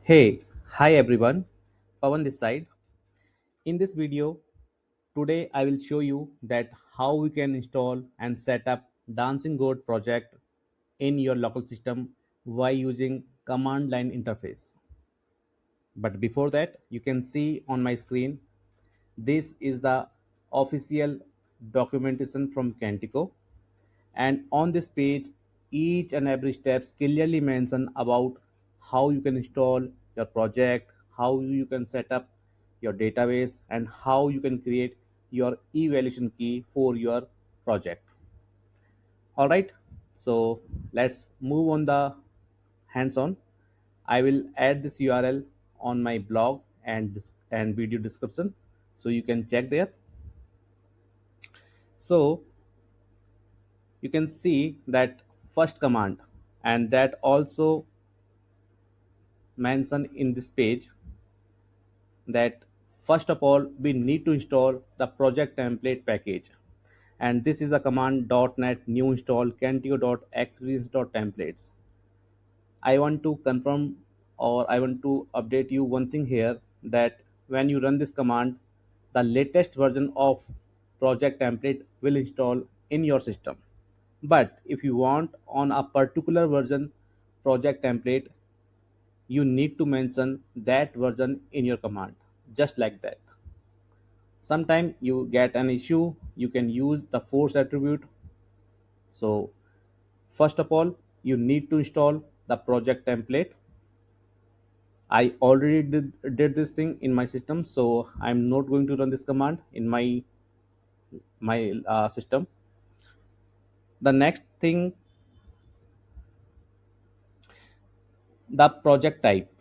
Hey, hi everyone, Pawan this side. In this video, today I will show you that how we can install and set up Dancing Goat project in your local system by using command line interface. But before that, you can see on my screen, this is the official documentation from Kentioc, and on this page each and every steps clearly mention about how you can install your project, how you can set up your database, and how you can create your evaluation key for your project. All right, so let's move on the hands on. I will add this URL on my blog and video description, so you can check there. So you can see that first command, and that also mentioned in this page, that first of all we need to install the project template package, and this is the command .net new install kentio.experience.templates. I want to confirm, or I want to update you one thing here, that when you run this command, the latest version of project template will install in your system. But if you want on a particular version project template, you need to mention that version in your command, just like that. Sometime you get an issue, you can use the force attribute. So first of all, you need to install the project template. I already did this thing in my system, so I'm not going to run this command in my system. The next thing, the project type.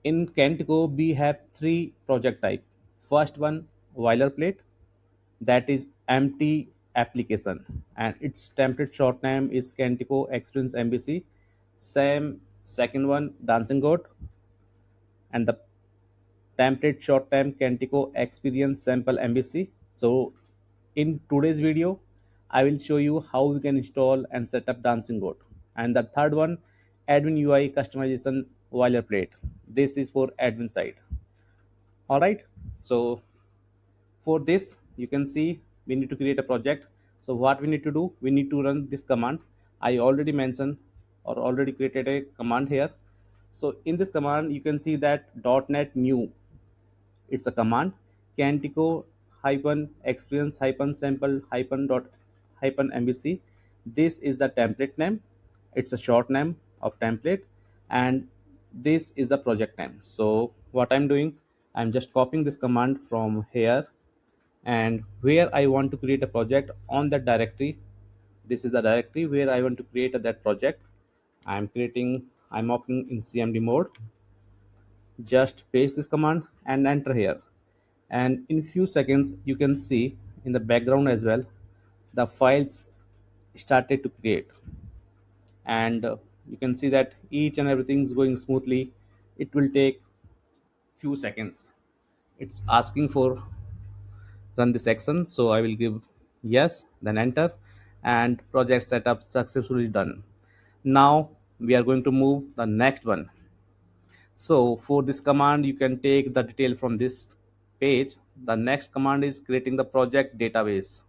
In Kentgo, we have three project type. First one, boilerplate, that is empty application, and its template short name is Kentico Experience MBC. Same second one, Dancing Goat, and the template short name Kentico Experience Sample MBC. So in today's video, I will show you how we can install and set up Dancing Goat. And the third one, admin UI customization boilerplate. This is for admin side. All right. So for this, you can see we need to create a project. So what we need to do, we need to run this command. I already mentioned or already created a command here. So in this command, you can see that .net new, it's a command, Cantico hyphen experience hyphen sample hyphen dot hyphen mbc. This is the template name. It's a short name of template, and this is the project name. So what I'm doing, I'm just copying this command from here, and where I want to create a project on that directory. This is the directory where I want to create that project. I'm opening in CMD mode. Just paste this command and enter here, and in few seconds you can see in the background as well the files started to create, and you can see that each and everything is going smoothly. It will take few seconds. It's asking for run this action, so I will give yes, then enter, and project setup successfully done. Now we are going to move the next one. So for this command, you can take the detail from this page. The next command is creating the project database.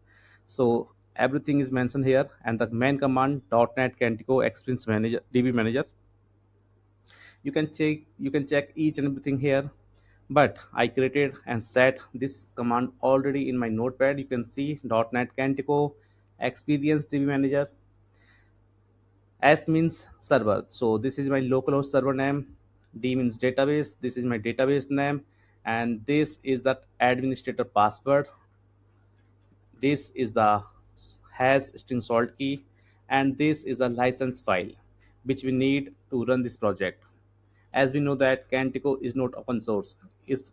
So everything is mentioned here, and the main command .NET Kentico Experience Manager DB Manager. You can check each and everything here, but I created and set this command already in my notepad. You can see .NET Kentico Experience DB Manager. S means server. So this is my localhost server name. D means database. This is my database name. And this is the administrator password. This is the hash string salt key. And this is the license file which we need to run this project. As we know that Cantico is not open source, it's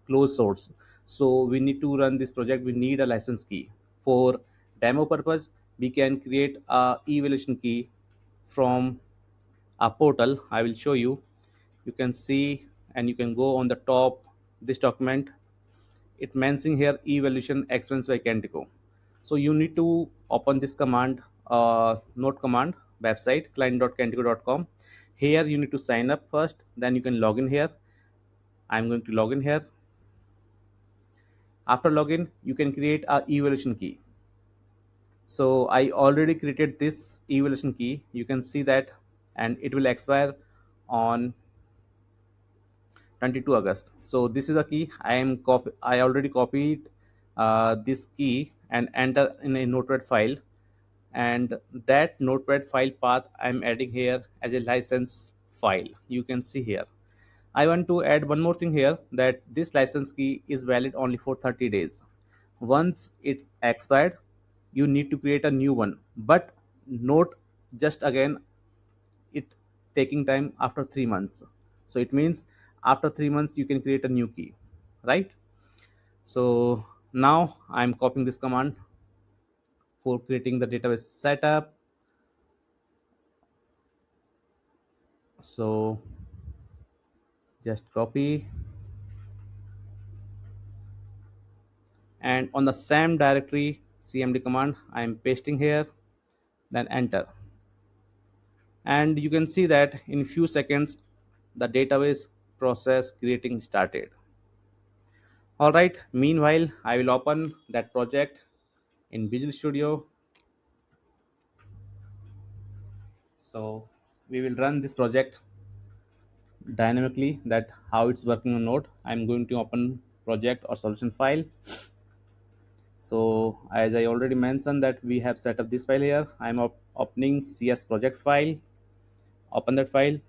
closed source. So we need to run this project. We need a license key. For demo purpose, we can create a evaluation key from a portal. I will show you. You can see, and you can go on the top this document. It mentions here evaluation experience by Kentico. So you need to open this command, note command website client.kentico.com. Here you need to sign up first, then you can log in here. I'm going to log in here. After login, you can create a evaluation key. So I already created this evaluation key, you can see that, and it will expire on 22 August. So this is the key. I already copied this key and enter in a notepad file, and that notepad file path I'm adding here as a license file. You can see here. I want to add one more thing here, that this license key is valid only for 30 days. Once it's expired, you need to create a new one. But note, just again, it taking time after 3 months. So it means after 3 months you can create a new key, right? So now I'm copying this command for creating the database setup. So just copy, and on the same directory cmd command I'm pasting here, then enter. And you can see that in few seconds the database process creating started. All right, meanwhile I will open that project in Visual Studio. So we will run this project dynamically, that how it's working on Node. I'm going to open project or solution file. So as I already mentioned that we have set up this file here, I'm opening CS project file. Open that file.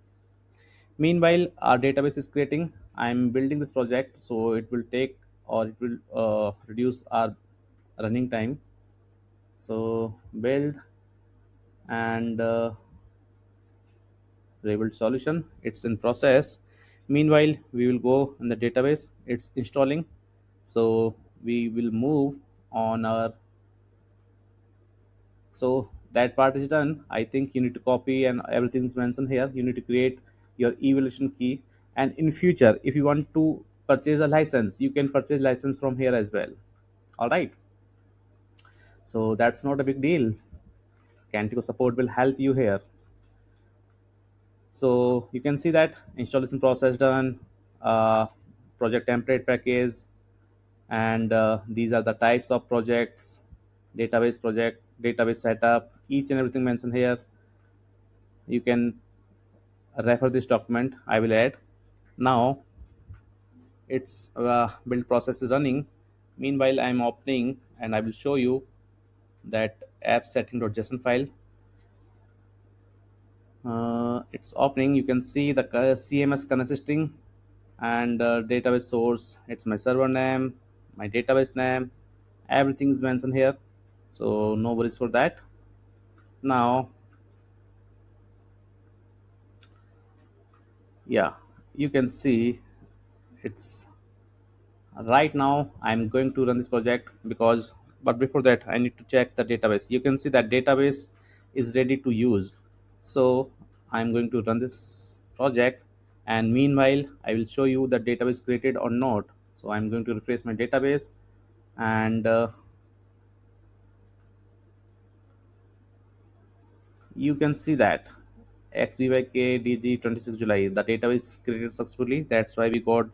Meanwhile, our database is creating. I'm building this project, so it will take, or it will reduce our running time. So build and rebuild solution. It's in process. Meanwhile, we will go in the database. It's installing. So we will move on our. So that part is done. I think you need to copy and everything's mentioned here. You need to create your evaluation key. And in future, if you want to purchase a license, you can purchase license from here as well. All right. So that's not a big deal. Cantico support will help you here. So you can see that installation process done, uh, project template package, and these are the types of projects, database project, database setup, each and everything mentioned here. You can refer this document I will add. Now its build process is running. Meanwhile, I'm opening and I will show you that app setting.json file. It's opening. You can see the CMS consisting and database source. It's my server name, my database name, everything is mentioned here. So no worries for that. Now, yeah, you can see it's right now. I'm going to run this project because, but before that, I need to check the database. You can see that database is ready to use. So I'm going to run this project, and meanwhile, I will show you the database created or not. So I'm going to refresh my database, and you can see that XBYK 26 July, the database is created successfully. That's why we got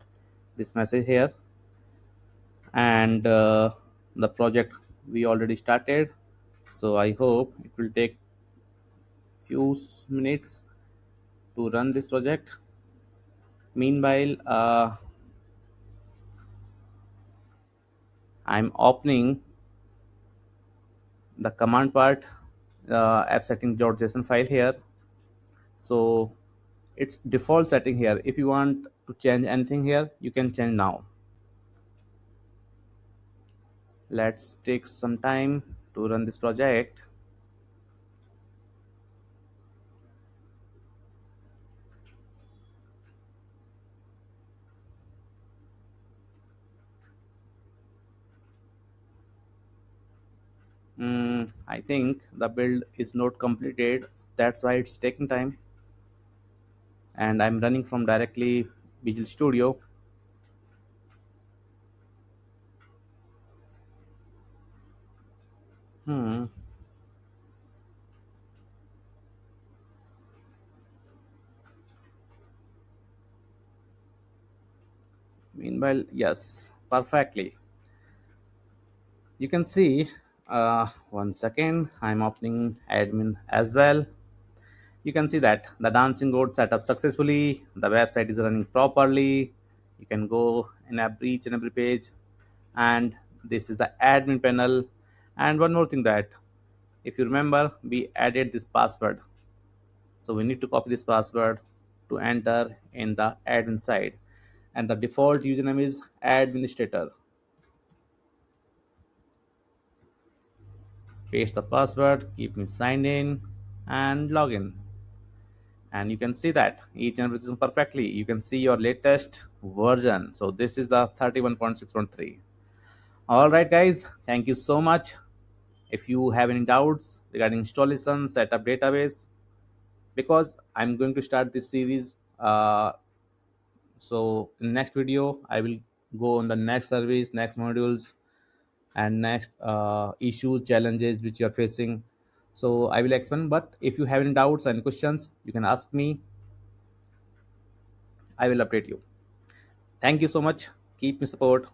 this message here. And the project we already started. So I hope it will take few minutes to run this project. Meanwhile, I'm opening the command part, app setting.json file here. So it's default setting here. If you want to change anything here, you can change now. Let's take some time to run this project. I think the build is not completed. That's why it's taking time. And I'm running from directly Visual Studio. Hmm. Meanwhile, yes, perfectly. You can see, 1 second, I'm opening admin as well. You can see that the dancing board set up successfully, the website is running properly. You can go in each and every page, and this is the admin panel. And one more thing, that if you remember, we added this password, so we need to copy this password to enter in the admin side, and the default username is administrator. Paste the password, keep me signed in, and log in. And you can see that each and everything perfectly. You can see your latest version. So this is the 31.6.3. All right, guys, thank you so much. If you have any doubts regarding installation, setup database, because I'm going to start this series. So in next video, I will go on the next service, next modules, and next issues, challenges which you are facing. So I will explain. But if you have any doubts and questions, you can ask me. I will update you. Thank you so much. Keep me support,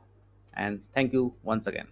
and thank you once again.